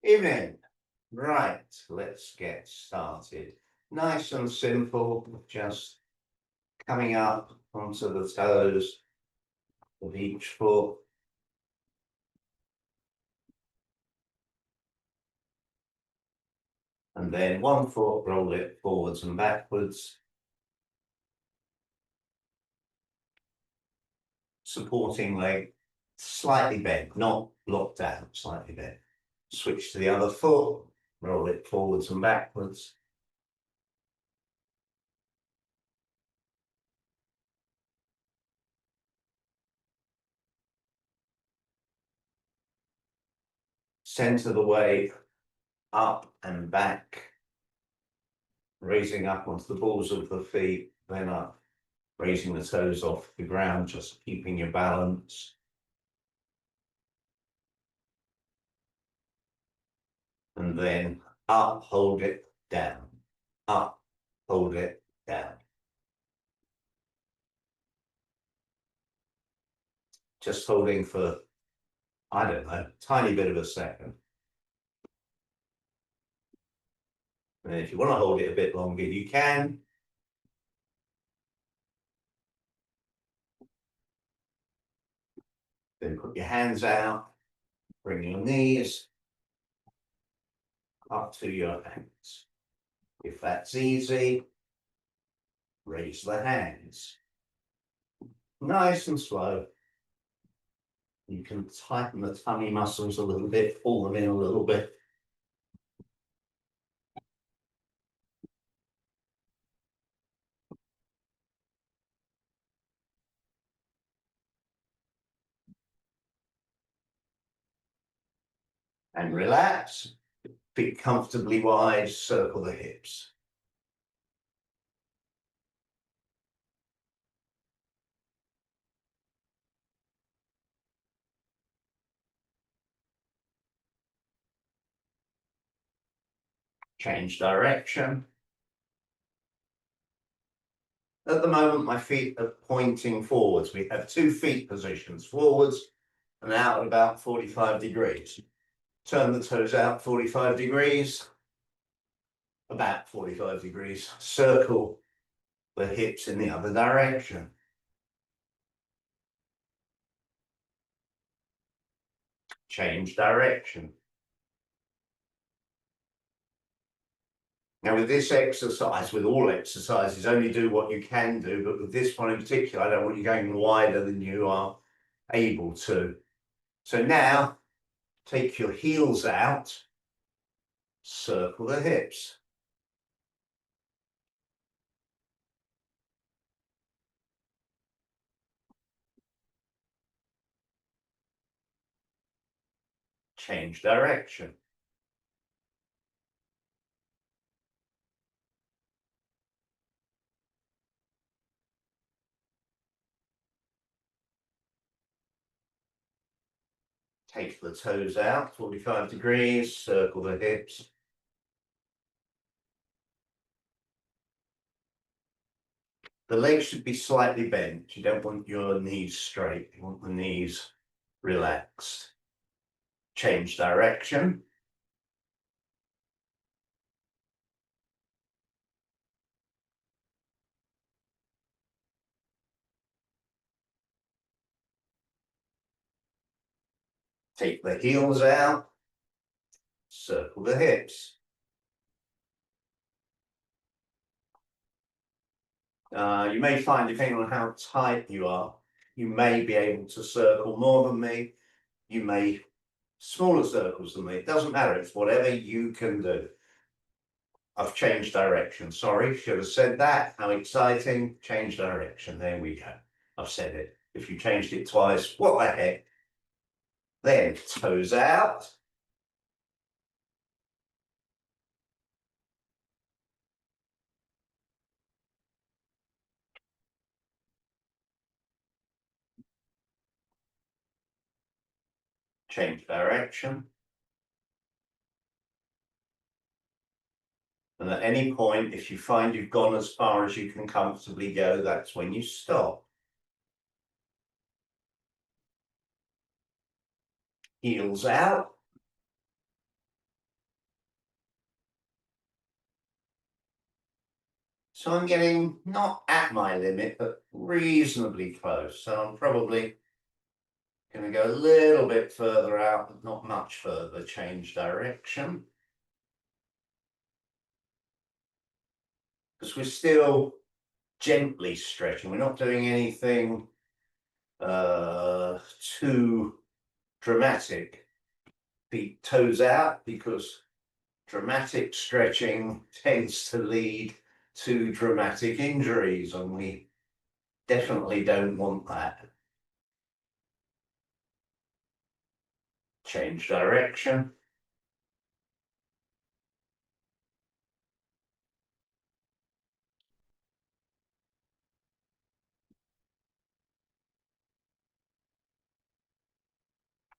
Evening. Right, let's get started. Nice and simple, just coming up onto the toes of each foot. And then one foot, roll it forwards and backwards. Supporting leg slightly bent, not locked down, slightly bent. Switch to the other foot, roll it forwards and backwards. Center the weight up and back, raising up onto the balls of the feet, then up, raising the toes off the ground, just keeping your balance. And then up, hold it, down. Up, hold it, down. Just holding for, I don't know, a tiny bit of a second. And if you want to hold it a bit longer, you can. Then put your hands out, bring your knees up to your hands. If that's easy, raise the hands. Nice and slow. You can tighten the tummy muscles a little bit, pull them in a little bit. And relax. Feet comfortably wide, circle the hips. Change direction. At the moment, my feet are pointing forwards. We have 2 feet positions, forwards and out at about 45 degrees. Turn the toes out 45 degrees, about 45 degrees. Circle the hips in the other direction. Change direction. Now with this exercise, with all exercises, only do what you can do, but with this one in particular, I don't want you going wider than you are able to. So now, take your heels out, circle the hips. Change direction. Take the toes out, 45 degrees, circle the hips. The legs should be slightly bent. You don't want your knees straight. You want the knees relaxed. Change direction. Take the heels out, circle the hips. You may find, depending on how tight you are, you may be able to circle more than me. You may smaller circles than me. It doesn't matter. It's whatever you can do. I've changed direction. Sorry, should have said that. How exciting. Change direction. There we go. I've said it. If you changed it twice, what the heck? Then toes out. Change direction. And at any point, if you find you've gone as far as you can comfortably go, that's when you stop. Heels out. So I'm getting not at my limit, but reasonably close. So I'm probably going to go a little bit further out, but not much further, change direction. Because we're still gently stretching. We're not doing anything too dramatic. Feet toes out, because dramatic stretching tends to lead to dramatic injuries, and we definitely don't want that. Change direction.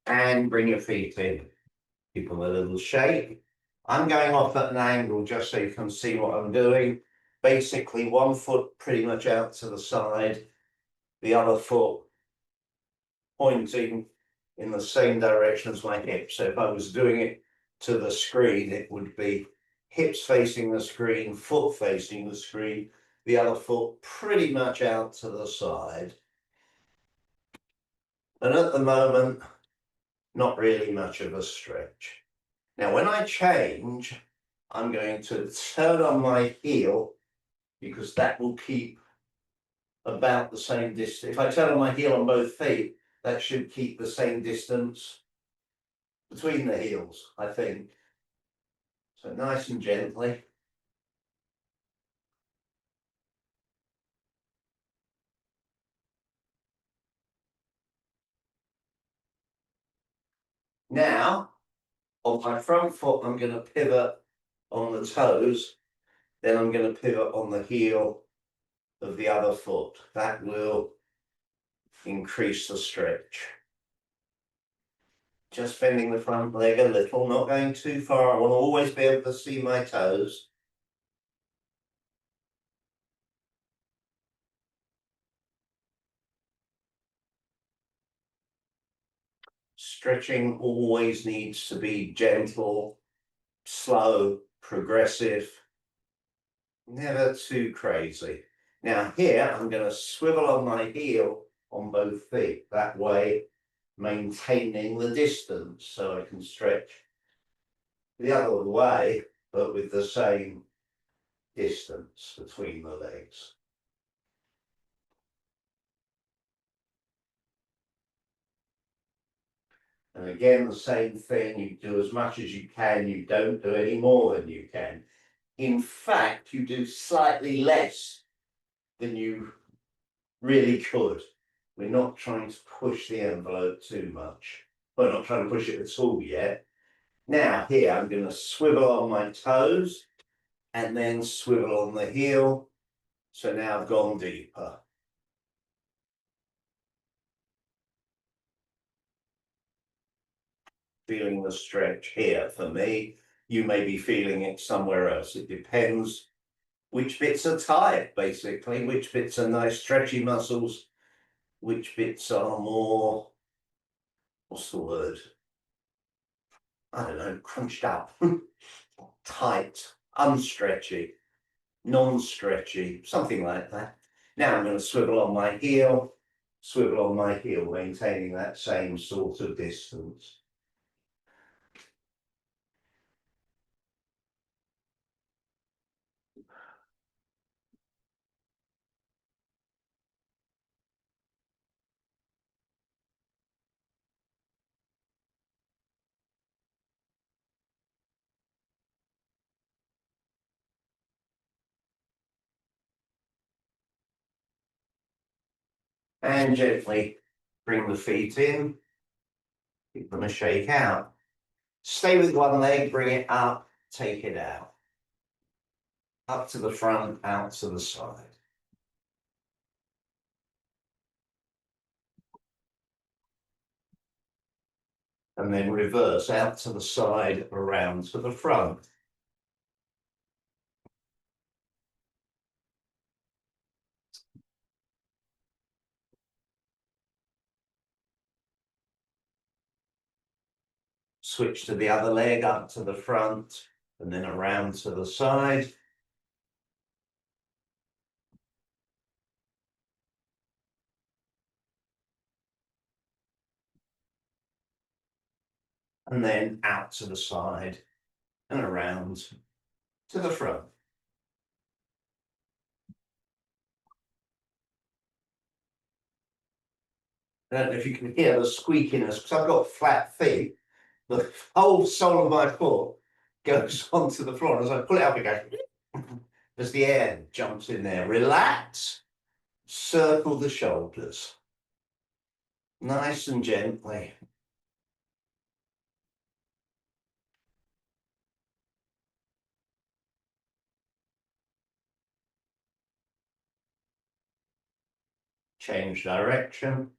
And bring your feet in. Give them a little shake. I'm going off at an angle just so you can see what I'm doing. Basically, one foot pretty much out to the side, the other foot pointing in the same direction as my hips. So if I was doing it to the screen, it would be hips facing the screen, foot facing the screen, the other foot pretty much out to the side. And at the moment, not really much of a stretch. Now, when I change, I'm going to turn on my heel, because that will keep about the same distance. If I turn on my heel on both feet, that should keep the same distance between the heels, I think. So nice and gently. Now, on my front foot, I'm going to pivot on the toes. Then I'm going to pivot on the heel of the other foot. That will increase the stretch. Just bending the front leg a little, not going too far. I want to always be able to see my toes. Stretching always needs to be gentle, slow, progressive, never too crazy. Now here, I'm going to swivel on my heel on both feet. That way, maintaining the distance, so I can stretch the other way, but with the same distance between the legs. And again, the same thing, you do as much as you can, you don't do any more than you can. In fact, you do slightly less than you really could. We're not trying to push the envelope too much. We're not trying to push it at all yet. Now here, I'm going to swivel on my toes and then swivel on the heel. So now I've gone deeper. Feeling the stretch here for me. You may be feeling it somewhere else. It depends which bits are tight, basically, which bits are nice stretchy muscles, which bits are more, what's the word? I don't know, crunched up, tight, unstretchy, non-stretchy, something like that. Now I'm going to swivel on my heel, maintaining that same sort of distance. And gently bring the feet in, give them a shake out. Stay with one leg, bring it up, take it out. Up to the front, out to the side. And then reverse out to the side, around to the front. Switch to the other leg, up to the front, and then around to the side. and then out to the side and around to the front. I don't know if you can hear the squeakiness because I've got flat feet. The whole sole of my foot goes onto the floor. As I pull it up, it goes as the air jumps in there. Relax, circle the shoulders, nice and gently. Change direction.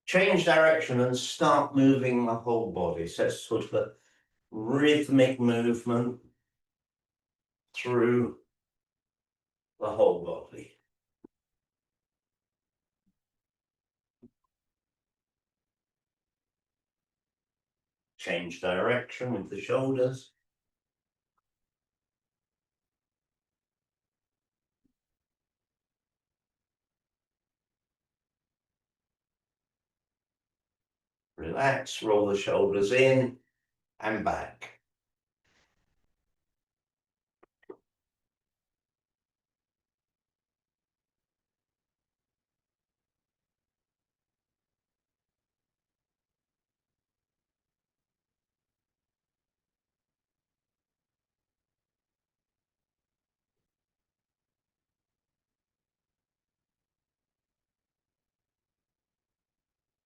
Change direction and start moving the whole body. So it's sort of a rhythmic movement through the whole body. Change direction with the shoulders. Relax, roll the shoulders in and back.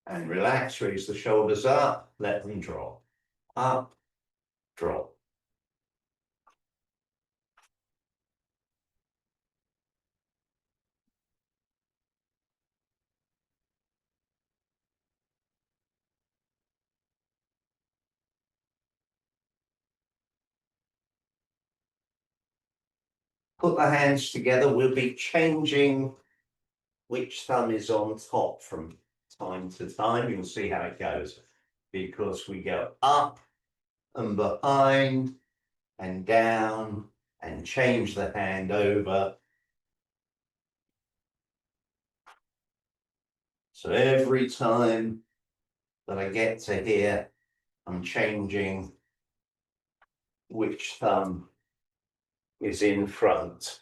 And relax, raise the shoulders up, let them drop. Up, drop. Put the hands together. We'll be changing which thumb is on top from time to time. You'll see how it goes because we go up and behind and down and change the hand over. So every time that I get to here, I'm changing which thumb is in front,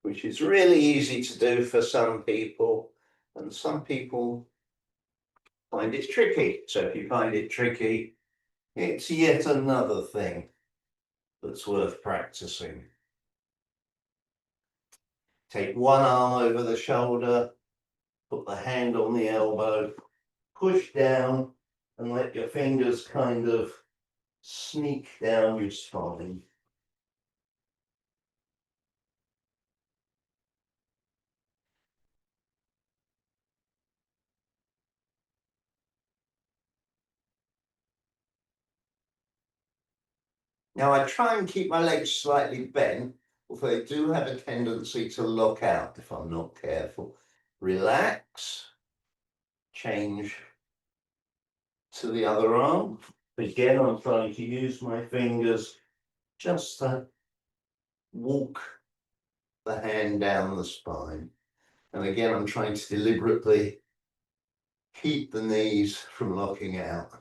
which is really easy to do for some people, and some people find it tricky. So if you find it tricky, it's yet another thing that's worth practicing. Take one arm over the shoulder, put the hand on the elbow, push down and let your fingers kind of sneak down your spine. Now I try and keep my legs slightly bent, although they do have a tendency to lock out if I'm not careful. Relax, change to the other arm. Again, I'm trying to use my fingers just to walk the hand down the spine. And again, I'm trying to deliberately keep the knees from locking out.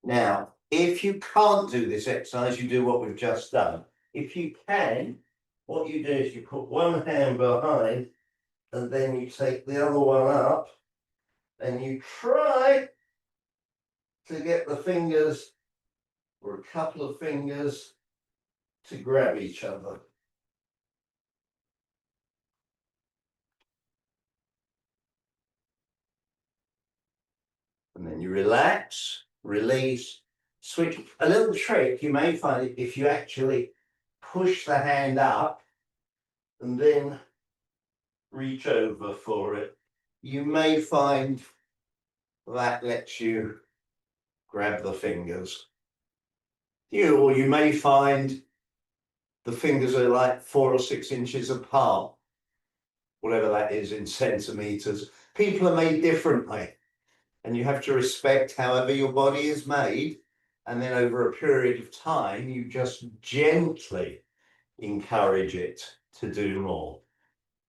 Now, if you can't do this exercise, you do what we've just done. If you can, what you do is you put one hand behind and then you take the other one up and you try to get the fingers or a couple of fingers to grab each other. And then you relax, release, switch. A little trick you may find if you actually push the hand up and then reach over for it, you may find that lets you grab the fingers. Or you may find the fingers are like 4 or 6 inches apart, whatever that is in centimeters. People are made differently. And you have to respect however your body is made. And then over a period of time, you just gently encourage it to do more.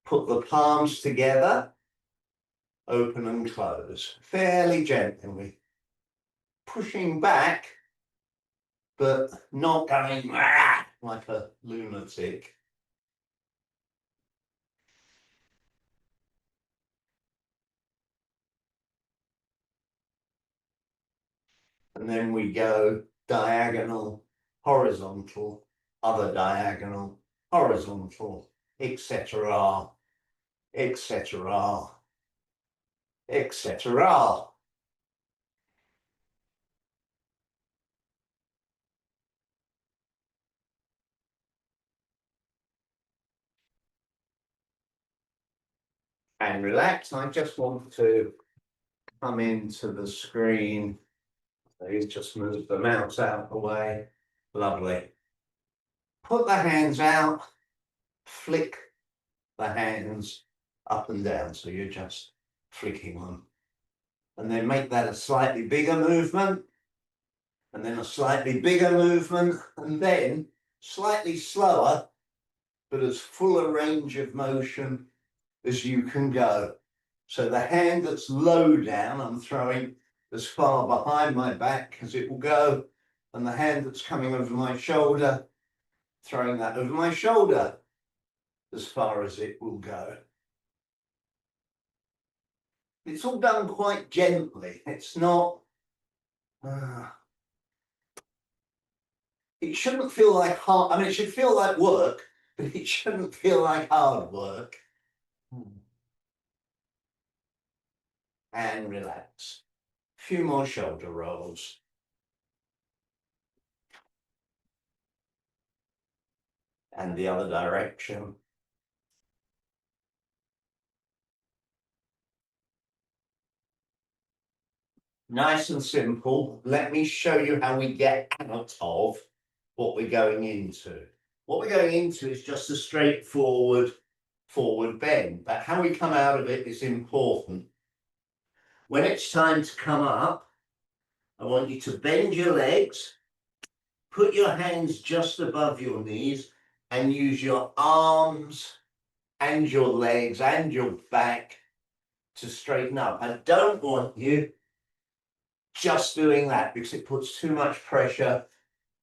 Put the palms together, open and close, fairly gently, pushing back, but not going like a lunatic. And then we go diagonal, horizontal, other diagonal, horizontal, etc., etc., etc. And relax. I just want to come into the screen. Please just move the mouse out the way. Lovely. Put the hands out, flick the hands up and down. So you're just flicking them. And then make that a slightly bigger movement. And then a slightly bigger movement. And then slightly slower, but as full a range of motion as you can go. So the hand that's low down, I'm throwing as far behind my back as it will go. And the hand that's coming over my shoulder, throwing that over my shoulder as far as it will go. It's all done quite gently. It's not, it shouldn't feel like hard, I mean, it should feel like work, but it shouldn't feel like hard work. And relax. A few more shoulder rolls. And the other direction. Nice and simple. Let me show you how we get out of what we're going into. What we're going into is just a straightforward forward bend, but how we come out of it is important. When it's time to come up, I want you to bend your legs, put your hands just above your knees, and use your arms and your legs and your back to straighten up. I don't want you just doing that because it puts too much pressure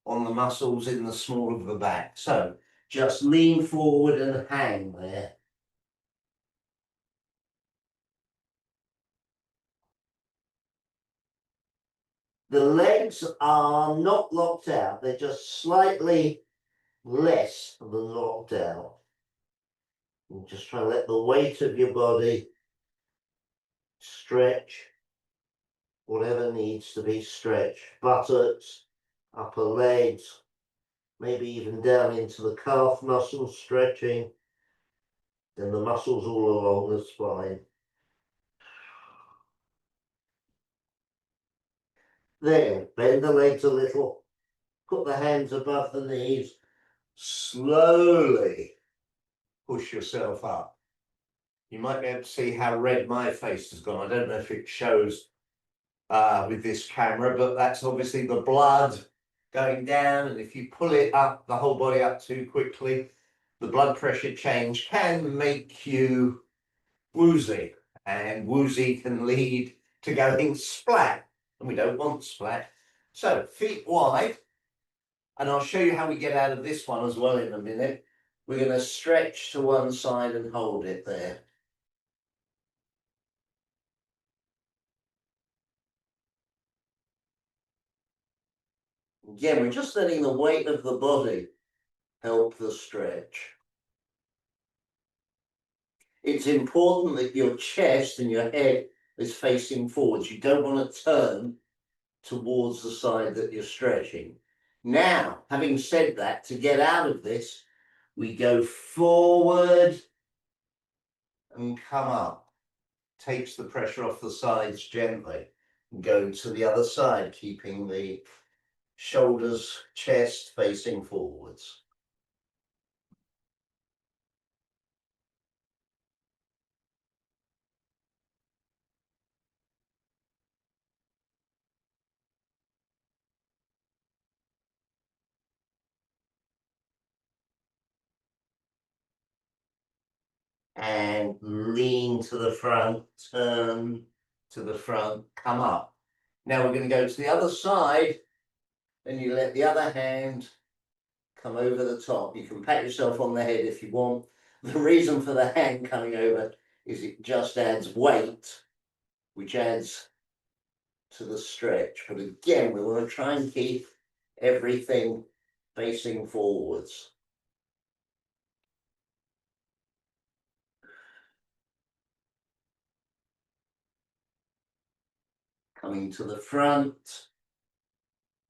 on the muscles in the small of the back. So just lean forward and hang there. The legs are not locked out. They're just slightly less than locked out. And just try to let the weight of your body stretch whatever needs to be stretched. Buttocks, upper legs, maybe even down into the calf muscles stretching, then the muscles all along the spine. There, bend the legs a little, put the hands above the knees, slowly push yourself up. You might be able to see how red my face has gone. I don't know if it shows with this camera, but that's obviously the blood going down. And if you pull it up, the whole body up too quickly, the blood pressure change can make you woozy. And woozy can lead to going splat. And we don't want splat. So feet wide. And I'll show you how we get out of this one as well in a minute. We're going to stretch to one side and hold it there. Again, we're just letting the weight of the body help the stretch. It's important that your chest and your head is facing forwards. You don't want to turn towards the side that you're stretching. Now, having said that, to get out of this, we go forward and come up. Takes the pressure off the sides gently. And go to the other side, keeping the shoulders, chest facing forwards. and lean to the front, turn to the front, come up. Now we're going to go to the other side, and you let the other hand come over the top. You can pat yourself on the head if you want. The reason for the hand coming over is it just adds weight, which adds to the stretch. But again, we want to try and keep everything facing forwards. Coming to the front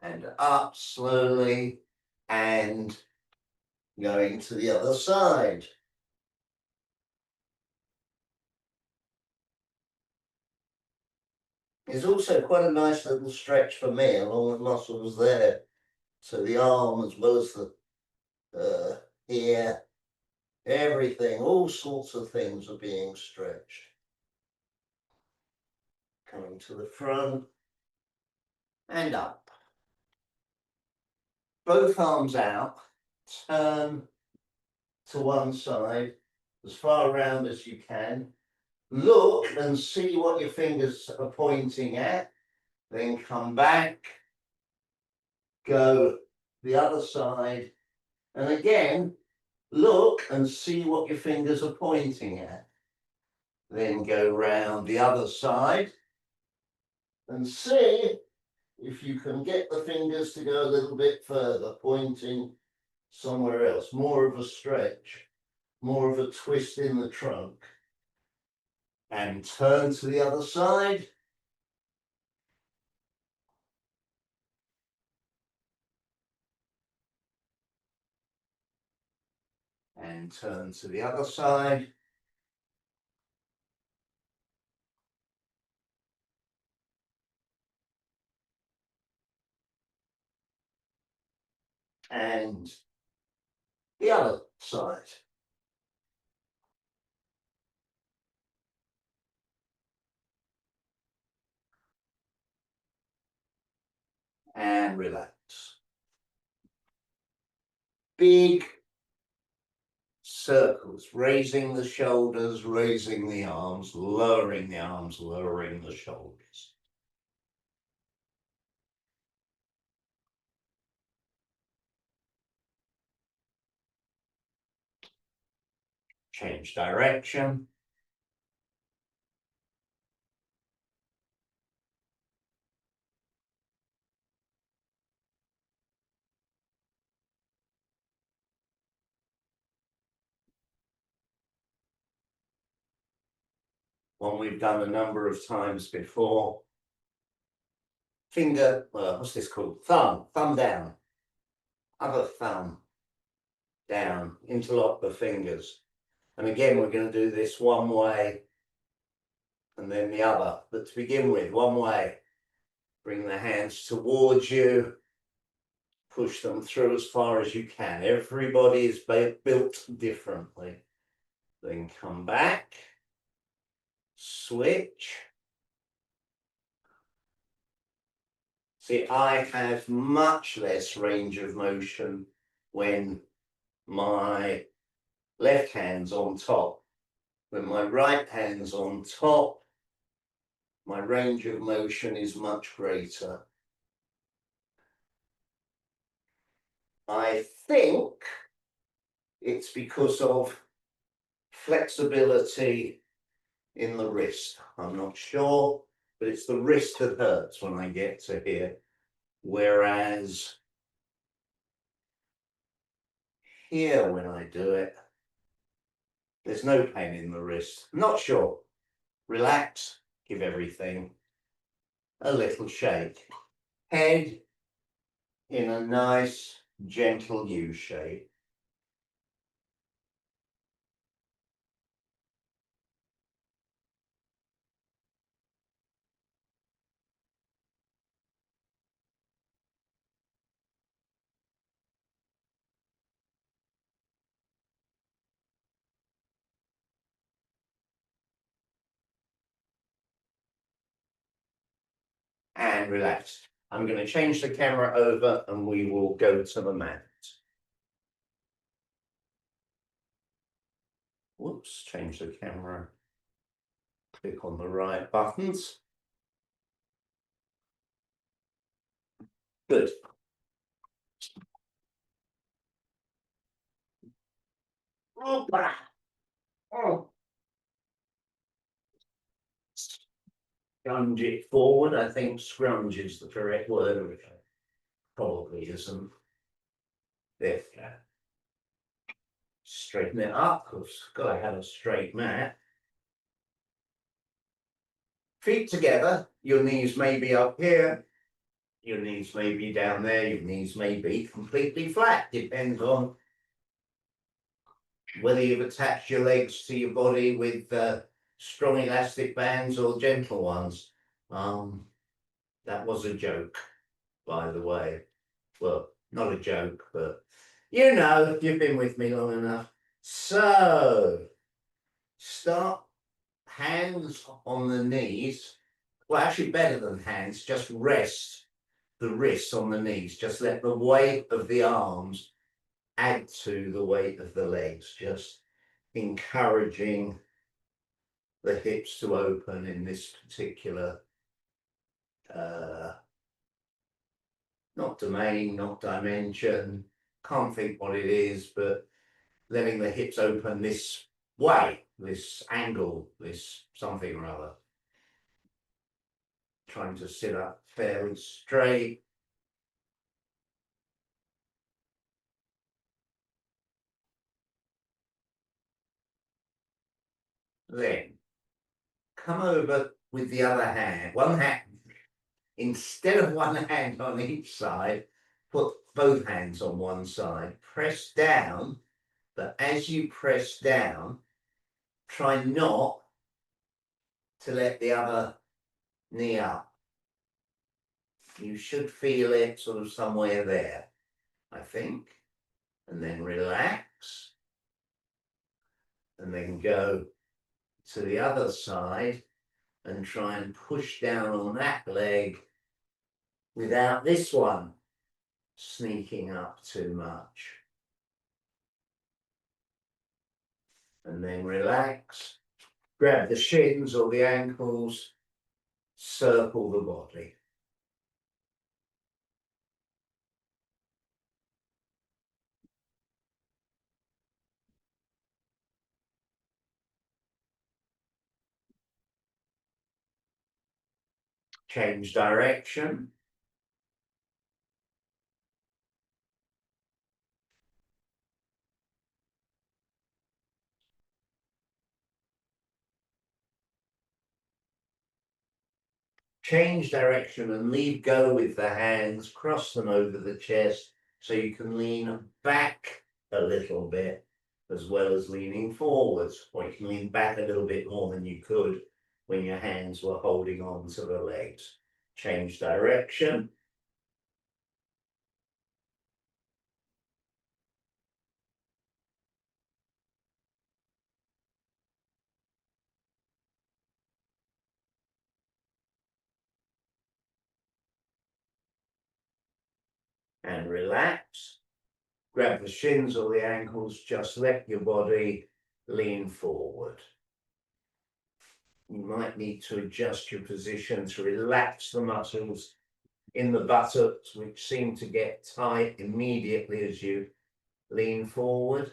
and up slowly and going to the other side. It's also quite a nice little stretch for me along the muscles there. So the arm as well as the ear, everything, all sorts of things are being stretched. Coming to the front and up. Both arms out, turn to one side as far around as you can. Look and see what your fingers are pointing at. Then come back, go the other side, and again, look and see what your fingers are pointing at. Then go round the other side and see if you can get the fingers to go a little bit further, pointing somewhere else. More of a stretch, more of a twist in the trunk. And turn to the other side. And turn to the other side. And the other side. And relax. Big circles, raising the shoulders, raising the arms, lowering the shoulders. Change direction. One we've done a number of times before. Finger, what's this called? Thumb down. Other thumb down, interlock the fingers. And again, we're going to do this one way and then the other. But to begin with, one way. Bring the hands towards you. Push them through as far as you can. Everybody is built differently. Then come back. Switch. See, I have much less range of motion when my left hand's on top. When my right hand's on top, my range of motion is much greater. I think it's because of flexibility in the wrist. I'm not sure, but it's the wrist that hurts when I get to here. Whereas here, when I do it, there's no pain in the wrist. I'm not sure. Relax, give everything a little shake. Head in a nice, gentle U shape. And relax. I'm going to change the camera over and we will go to the mat. Whoops, change the camera. Click on the right buttons. Good. Oh. Scrunge it forward. I think scrunge is the correct word, which probably isn't. There we go. Straighten it up, because gotta have a straight mat. Feet together, your knees may be up here, your knees may be down there, your knees may be completely flat, depends on whether you've attached your legs to your body with strong elastic bands or gentle ones. That was a joke, by the way. Well, not a joke, but you know, you've been with me long enough. So, start hands on the knees. Well, actually better than hands, just rest the wrists on the knees. Just let the weight of the arms add to the weight of the legs, just encouraging the hips to open in this particular, not domain, not dimension, can't think what it is, but letting the hips open this way, this angle, this something or other. Trying to sit up fairly straight. Then come over with the other hand, one hand, instead of one hand on each side, put both hands on one side, press down, but as you press down, try not to let the other knee up. You should feel it sort of somewhere there, I think. And then relax. And then go to the other side and try and push down on that leg without this one sneaking up too much. And then relax. Grab the shins or the ankles, circle the body. Change direction. Change direction and leave go with the hands, cross them over the chest so you can lean back a little bit as well as leaning forwards, or you can lean back a little bit more than you could when your hands were holding on to the legs. Change direction. And relax. Grab the shins or the ankles, just let your body lean forward. You might need to adjust your position to relax the muscles in the buttocks, which seem to get tight immediately as you lean forward.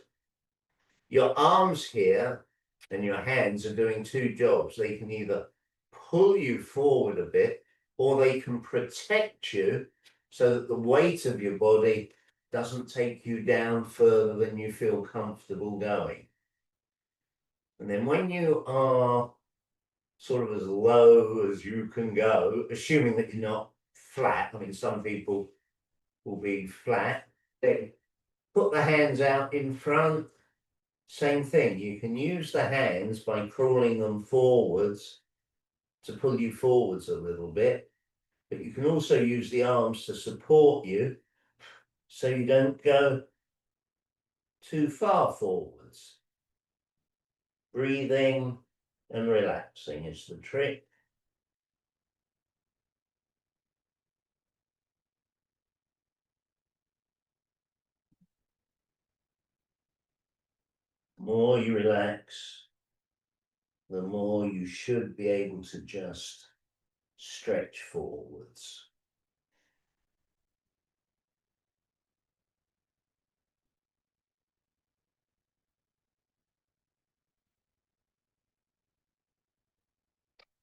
Your arms here and your hands are doing two jobs. They can either pull you forward a bit, or they can protect you so that the weight of your body doesn't take you down further than you feel comfortable going. And then when you are sort of as low as you can go, assuming that you're not flat, I mean, some people will be flat, then put the hands out in front. Same thing, you can use the hands by crawling them forwards to pull you forwards a little bit, but you can also use the arms to support you so you don't go too far forwards. Breathing and relaxing is the trick. more you relax, the more you should be able to just stretch forwards.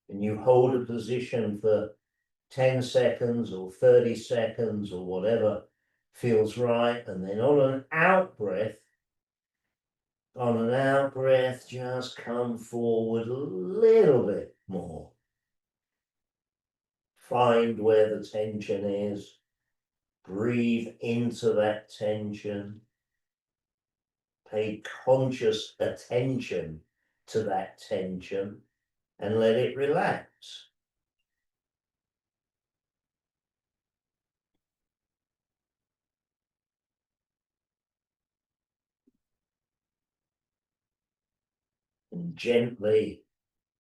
And you hold a position for 10 seconds or 30 seconds or whatever feels right. And then on an out breath, just come forward a little bit more. Find where the tension is. Breathe into that tension. Pay conscious attention to that tension and let it relax. And gently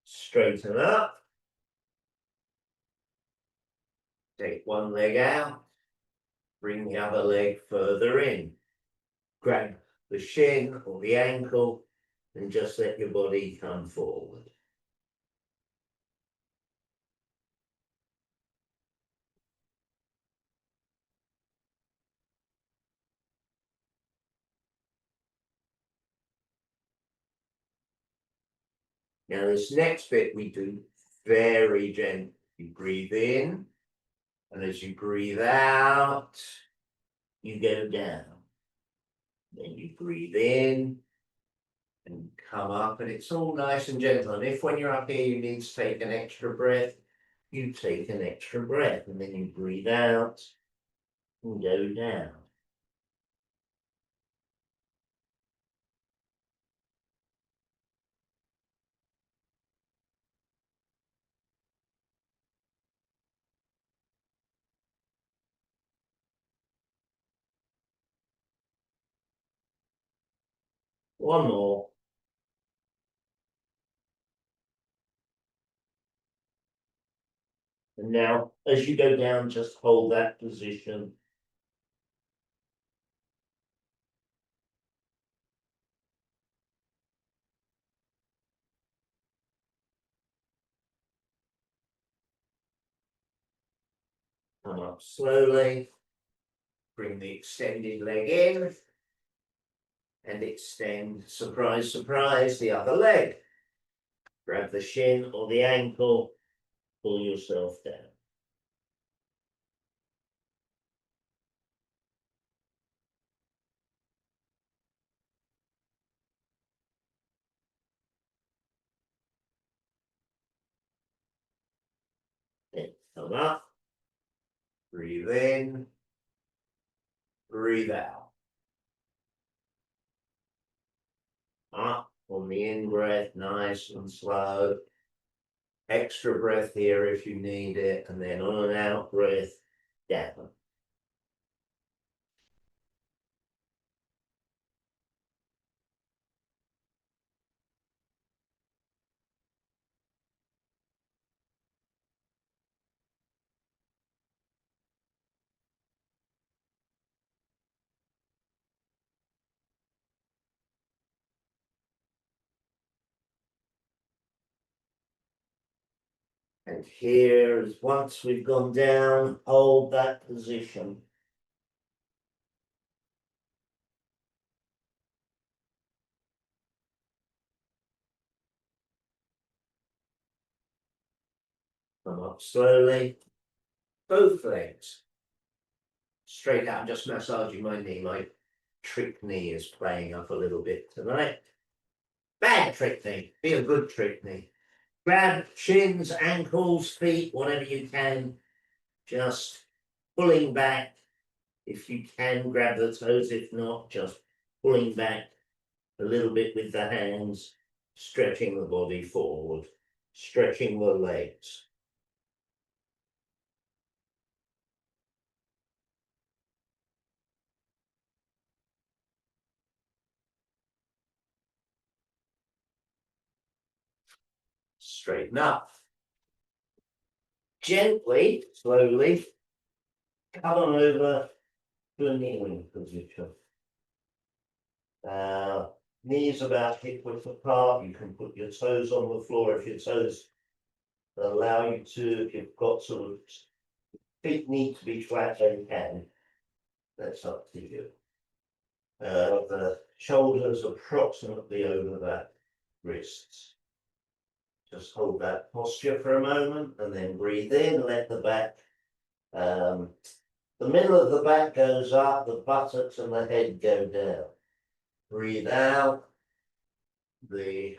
straighten up. Take one leg out. Bring the other leg further in. Grab the shin or the ankle and just let your body come forward. Now this next bit we do very gently. You breathe in, and as you breathe out, you go down. Then you breathe in and come up, and it's all nice and gentle. And if when you're up here you need to take an extra breath, you take an extra breath, and then you breathe out and go down. One more. And now, as you go down, just hold that position. Come up slowly. Bring the extended leg in. And extend, surprise, surprise, the other leg. Grab the shin or the ankle. Pull yourself down. Then come up. Breathe in. Breathe out. Up on the in breath, nice and slow. Extra breath here if you need it, and then on an out breath, down. And here is once we've gone down, hold that position. Come up slowly. Both legs. Straight out, I'm just massaging my knee. My trick knee is playing up a little bit tonight. Bad trick knee, be a good trick knee. Grab shins, ankles, feet, whatever you can. Just pulling back. If you can, grab the toes. If not, just pulling back a little bit with the hands, stretching the body forward, stretching the legs. Straighten up. Gently, slowly, come on over to a kneeling position. Knees about hip width apart. You can put your toes on the floor if your toes allow you to. If you've got sort of feet need to be flat, then you can. That's up to you. The shoulders approximately over that wrists. Just hold that posture for a moment and then breathe in, let the back, the middle of the back goes up, the buttocks and the head go down. Breathe out, the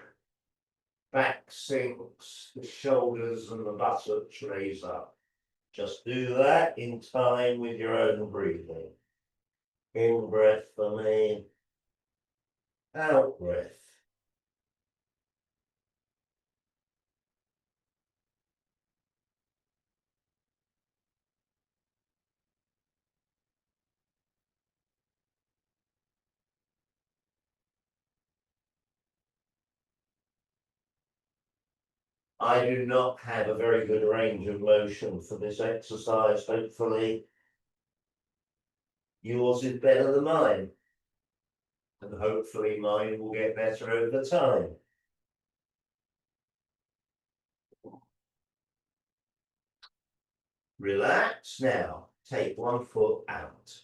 back sinks, the shoulders and the buttocks raise up. Just do that in time with your own breathing. In breath for me, out breath. I do not have a very good range of motion for this exercise. Hopefully, yours is better than mine. And hopefully mine will get better over time. Relax now. Take one foot out.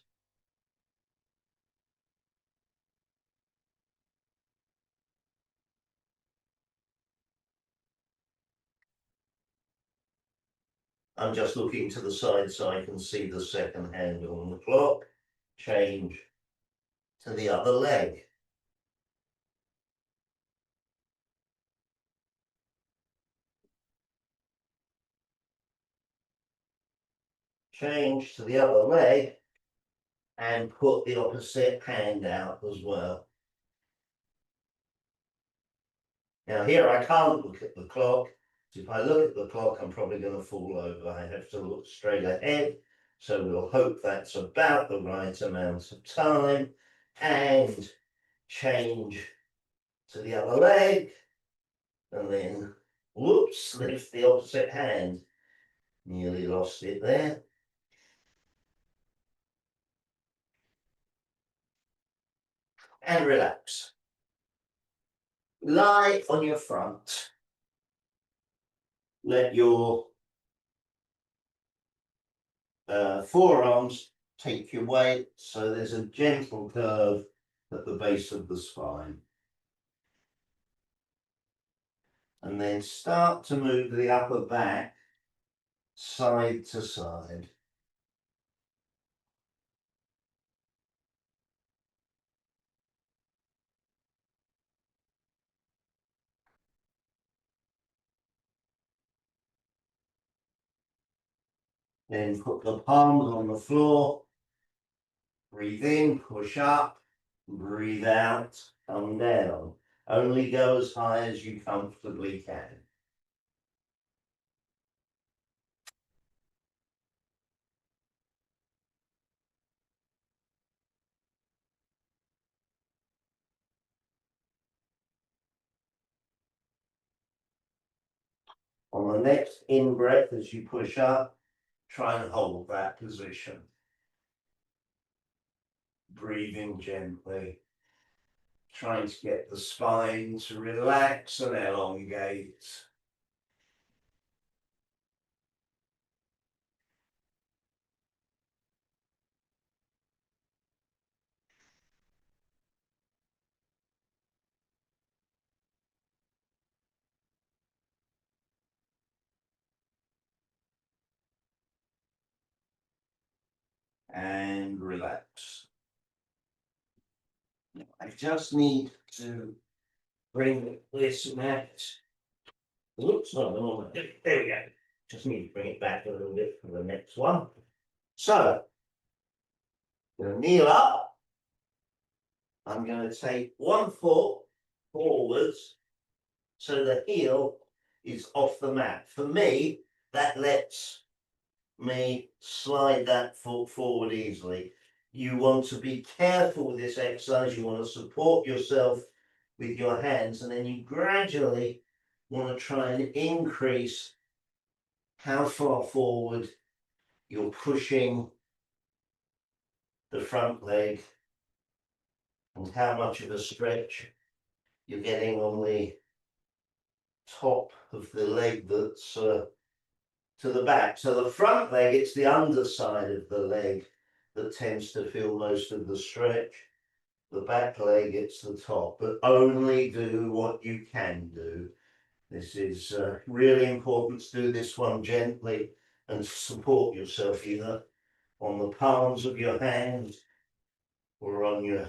I'm just looking to the side so I can see the second hand on the clock. Change to the other leg. Change to the other leg and put the opposite hand out as well. Now here I can't look at the clock. If I look at the clock, I'm probably going to fall over. I have to look straight ahead. So we'll hope that's about the right amount of time. And change to the other leg. And then, whoops, lift the opposite hand. Nearly lost it there. And relax. Lie on your front. Let your forearms take your weight, so there's a gentle curve at the base of the spine. And then start to move the upper back side to side. Then put the palms on the floor. Breathe in, push up, breathe out, come down. Only go as high as you comfortably can. On the next in-breath, as you push up, try and hold that position. Breathing gently. Trying to get the spine to relax and elongate. And relax. I just need to bring this mat. Oops, no, no, there we go. Just need to bring it back a little bit for the next one. So, I'm going to kneel up. I'm going to take one foot forwards so the heel is off the mat. For me, that lets me slide that foot forward easily. You want to be careful with this exercise. You want to support yourself with your hands, and then you gradually want to try and increase how far forward you're pushing the front leg and how much of a stretch you're getting on the top of the leg that's to the back. So the front leg, it's the underside of the leg that tends to feel most of the stretch. The back leg, it's the top, but only do what you can do. This is really important to do this one gently and support yourself either on the palms of your hands or on your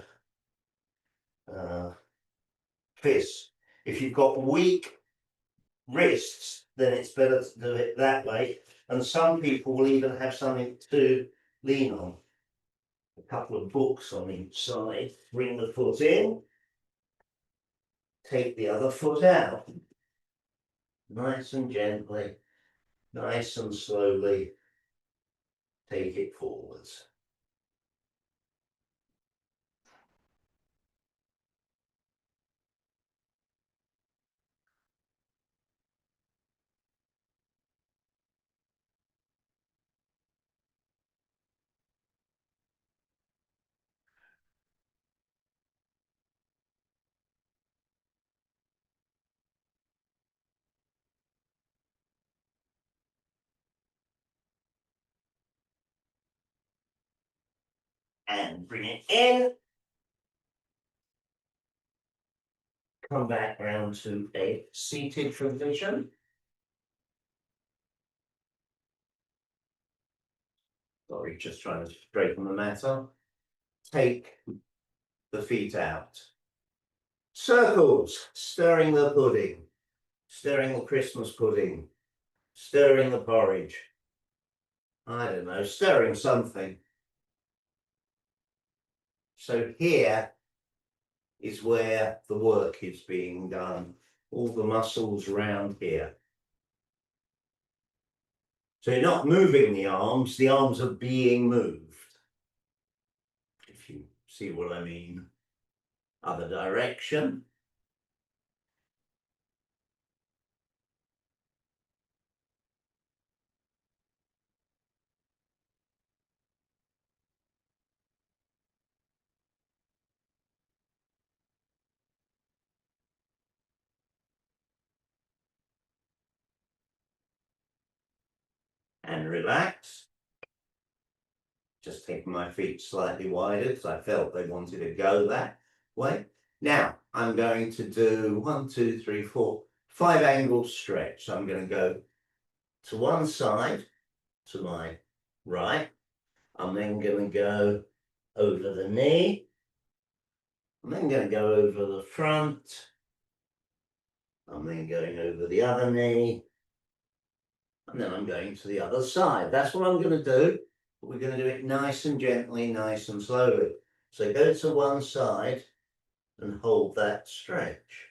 fists. If you've got weak wrists, then it's better to do it that way. And some people will even have something to lean on. A couple of books on each side. Bring the foot in. Take the other foot out. Nice and gently, nice and slowly. Take it forwards. And bring it in. Come back round to a seated position. Sorry, just trying to straighten the mat up. Take the feet out. Circles, stirring the pudding, stirring the Christmas pudding, stirring the porridge. I don't know, stirring something. So here is where the work is being done. All the muscles around here. So you're not moving the arms are being moved. If you see what I mean. Other direction. And relax. Just taking my feet slightly wider because I felt they wanted to go that way. Now I'm going to do 1, 2, 3, 4, 5 angle stretch. So I'm going to go to one side, to my right. I'm then going to go over the knee. I'm then going to go over the front. I'm then going over the other knee. And then I'm going to the other side. That's what I'm going to do. But we're going to do it nice and gently, nice and slowly. So go to one side and hold that stretch.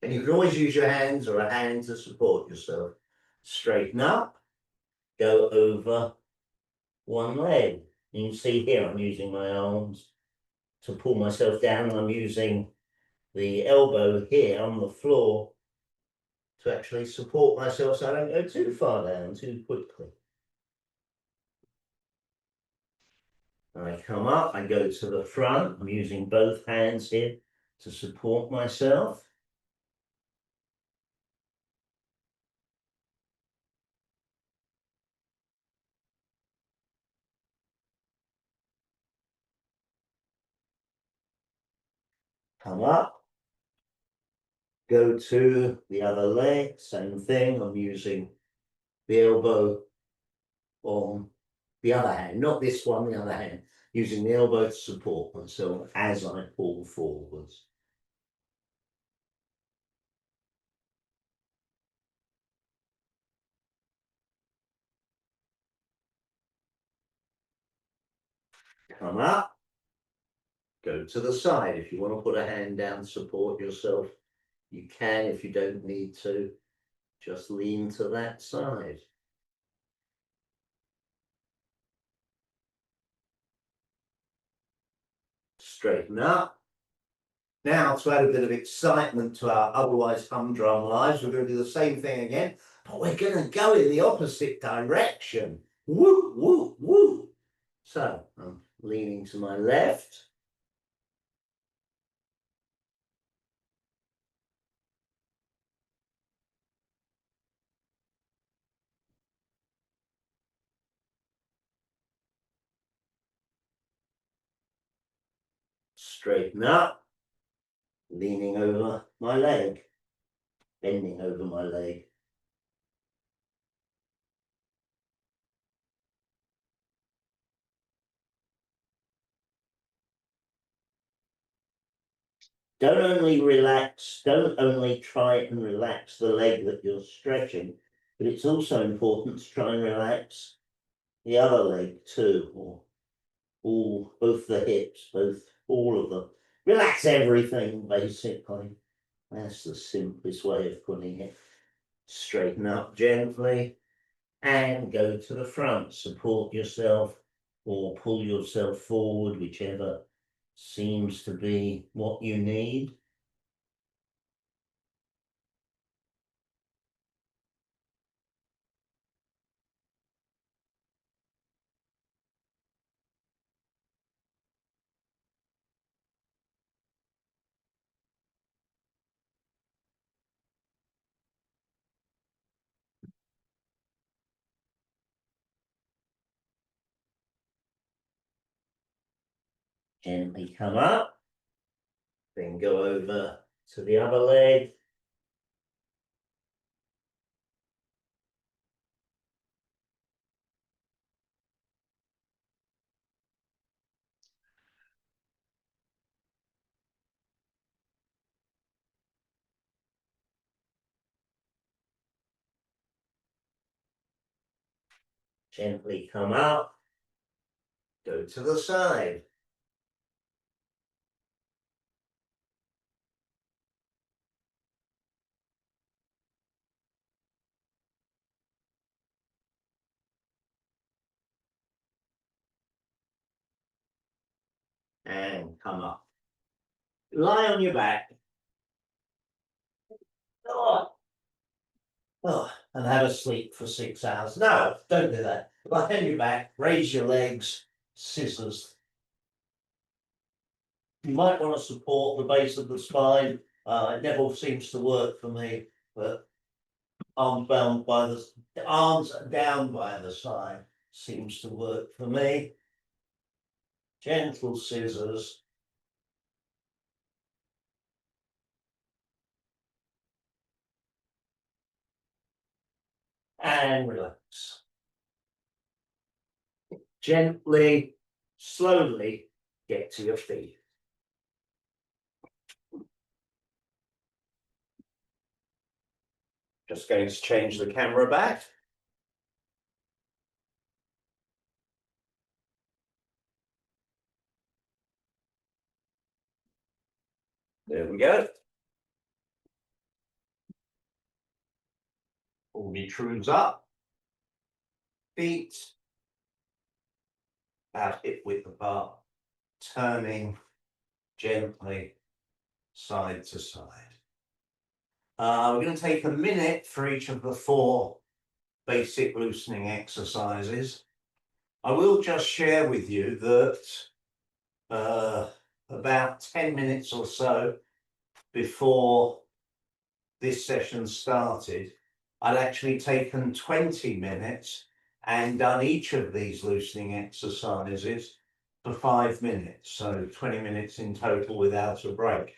And you can always use your hands or a hand to support yourself. Straighten up, go over one leg. You can see here I'm using my arms to pull myself down, and I'm using the elbow here on the floor to actually support myself so I don't go too far down too quickly. I come up, I go to the front. I'm using both hands here to support myself. Come up, go to the other leg, same thing. I'm using the elbow on the other hand, not this one, the other hand, using the elbow to support myself as I pull forwards. Come up, go to the side. If you want to put a hand down, support yourself, you can. If you don't need to, just lean to that side. Straighten up. Now, to add a bit of excitement to our otherwise humdrum lives, we're going to do the same thing again, but we're going to go in the opposite direction. Woo! So I'm leaning to my left. Straighten up, leaning over my leg, bending over my leg. Don't only try and relax the leg that you're stretching, but it's also important to try and relax the other leg too, or both the hips, all of them. Relax everything, basically. That's the simplest way of putting it. Straighten up gently and go to the front. Support yourself or pull yourself forward, whichever seems to be what you need. Gently come up, then go over to the other leg. Gently come up, go to the side. And come up. Lie on your back. Oh, and have a sleep for 6 hours. No, don't do that. Lie on your back, raise your legs, scissors. You might want to support the base of the spine. It never seems to work for me, but arms down by the side seems to work for me. Gentle scissors. And relax. Gently, slowly get to your feet. Just going to change the camera back. There we go. Pull your trues up. Feet about hip width apart, turning gently side to side. We're going to take a minute for each of the 4 basic loosening exercises. I will just share with you that about 10 minutes or so before this session started, I'd actually taken 20 minutes and done each of these loosening exercises for 5 minutes, so 20 minutes in total without a break.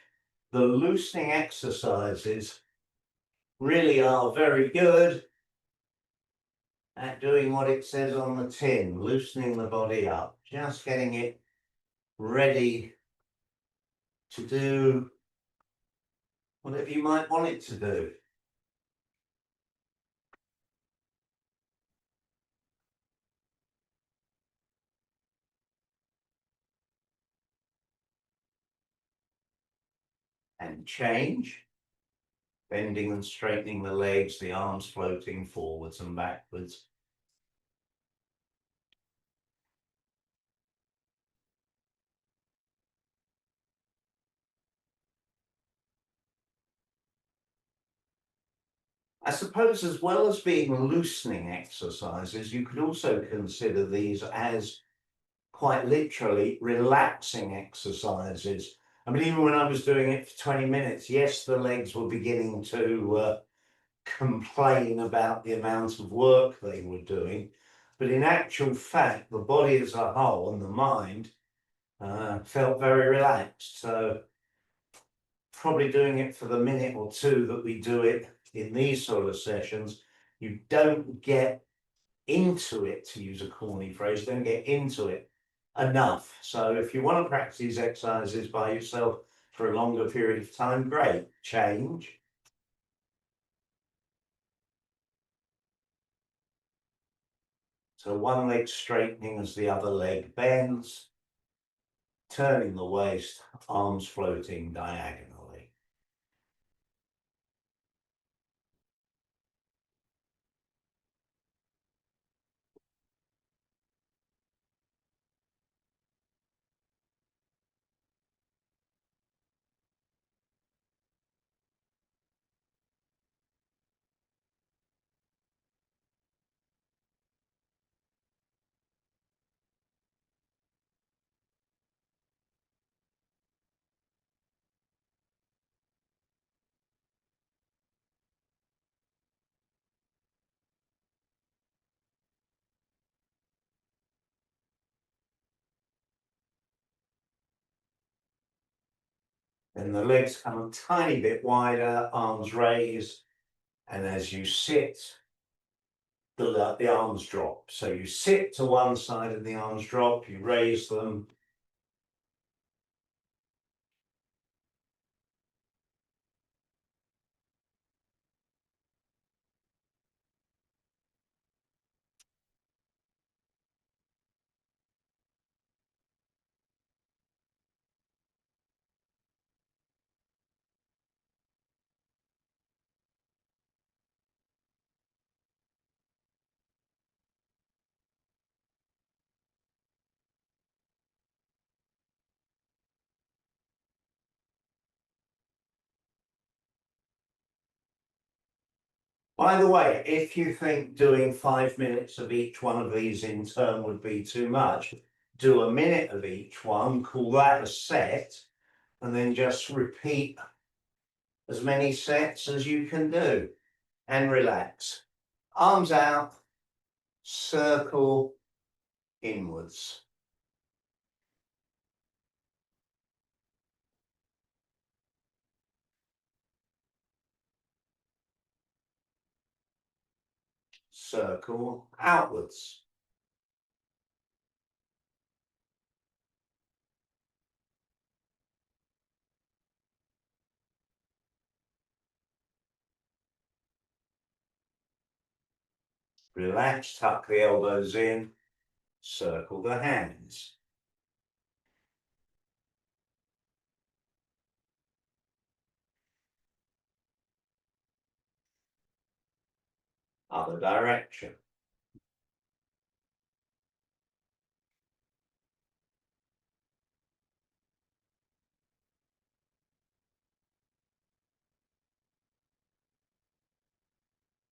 The loosening exercises really are very good at doing what it says on the tin, loosening the body up, just getting it ready to do whatever you might want it to do. And change, bending and straightening the legs, the arms floating forwards and backwards. I suppose as well as being loosening exercises, you could also consider these as quite literally relaxing exercises. I mean, even when I was doing it for 20 minutes, yes, the legs were beginning to complain about the amount of work they were doing, but in actual fact, the body as a whole and the mind felt very relaxed. So probably doing it for the minute or two that we do it in these sort of sessions, you don't get into it, to use a corny phrase, don't get into it enough. So if you want to practice these exercises by yourself for a longer period of time, great. Change. So one leg straightening as the other leg bends, turning the waist, arms floating diagonally. Then the legs come a tiny bit wider, arms raised, and as you sit, the arms drop. So you sit to one side and the arms drop, you raise them. By the way, if you think doing 5 minutes of each one of these in turn would be too much, do a minute of each one, call that a set, and then just repeat as many sets as you can do and relax. Arms out, circle inwards. Circle outwards. Relax, tuck the elbows in, circle the hands. Other direction.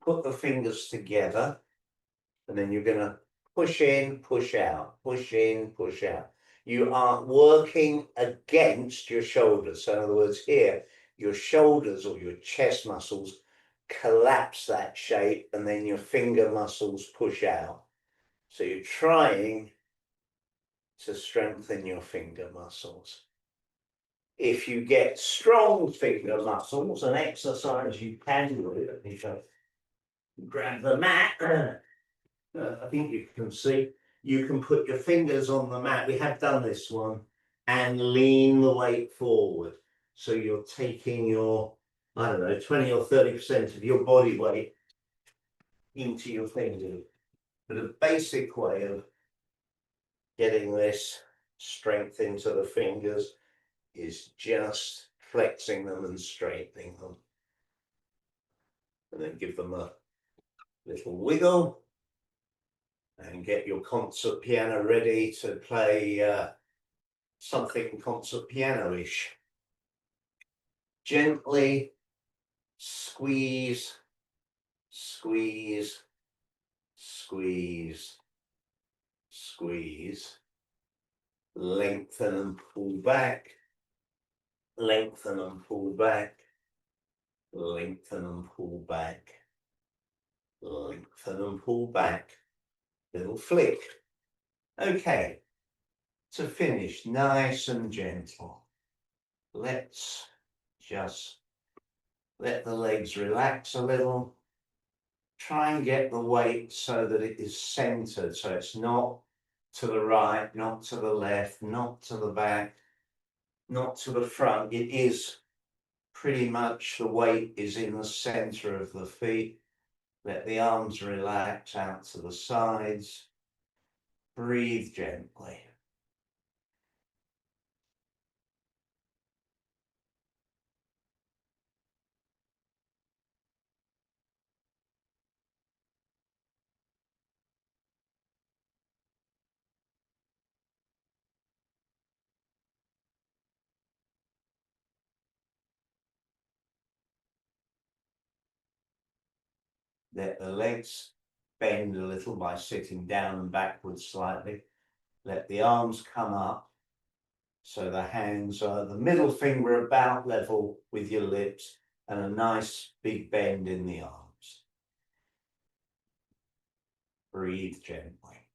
Put the fingers together, and then you're going to push in, push out, push in, push out. You are working against your shoulders. So in other words, here, your shoulders or your chest muscles collapse that shape, and then your finger muscles push out. So you're trying to strengthen your finger muscles. If you get strong finger muscles, an exercise you can do, let me show. Grab the mat. I think you can see, you can put your fingers on the mat. We have done this one, and lean the weight forward. So you're taking your, I don't know, 20 or 30% of your body weight into your fingers. But a basic way of getting this strength into the fingers is just flexing them and straightening them. And then give them a little wiggle. And get your concert piano ready to play something concert piano-ish. Gently squeeze, squeeze, squeeze, squeeze, lengthen and pull back, lengthen and pull back, lengthen and pull back, lengthen and pull back. Little flick. Okay, to finish, nice and gentle. Let's just let the legs relax a little. Try and get the weight so that it is centered, so it's not to the right, not to the left, not to the back, not to the front. It is pretty much the weight is in the center of the feet. Let the arms relax out to the sides. Breathe gently. Let the legs bend a little by sitting down and backwards slightly. Let the arms come up so the hands are the middle finger about level with your lips and a nice big bend in the arms. Breathe gently.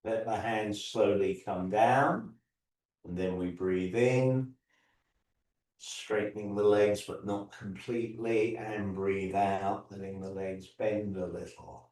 Let the hands slowly come down, and then we breathe in, straightening the legs but not completely, and breathe out, letting the legs bend a little.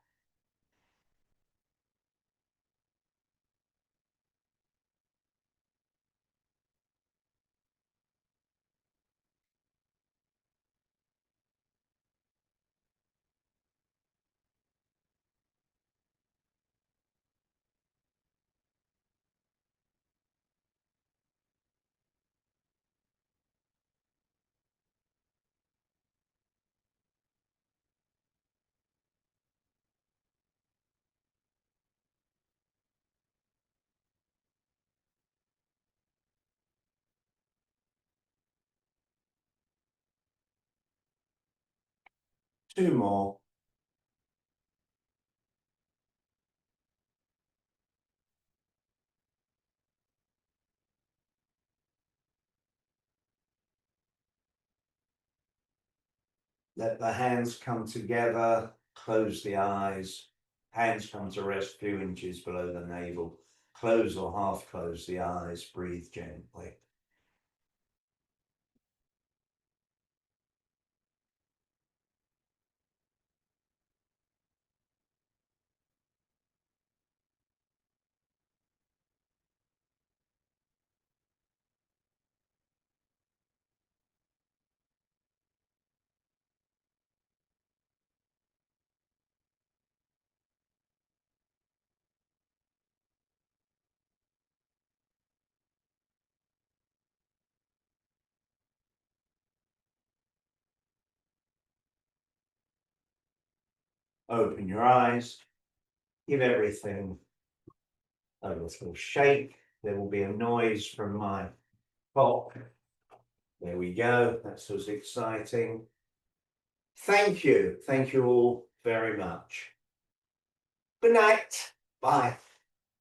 Two more. Let the hands come together, close the eyes. Hands come to rest a few inches below the navel. Close or half close the eyes, breathe gently. Open your eyes, give everything a little shake. There will be a noise from my pop. There we go, that's was exciting. Thank you all very much. Good night, bye.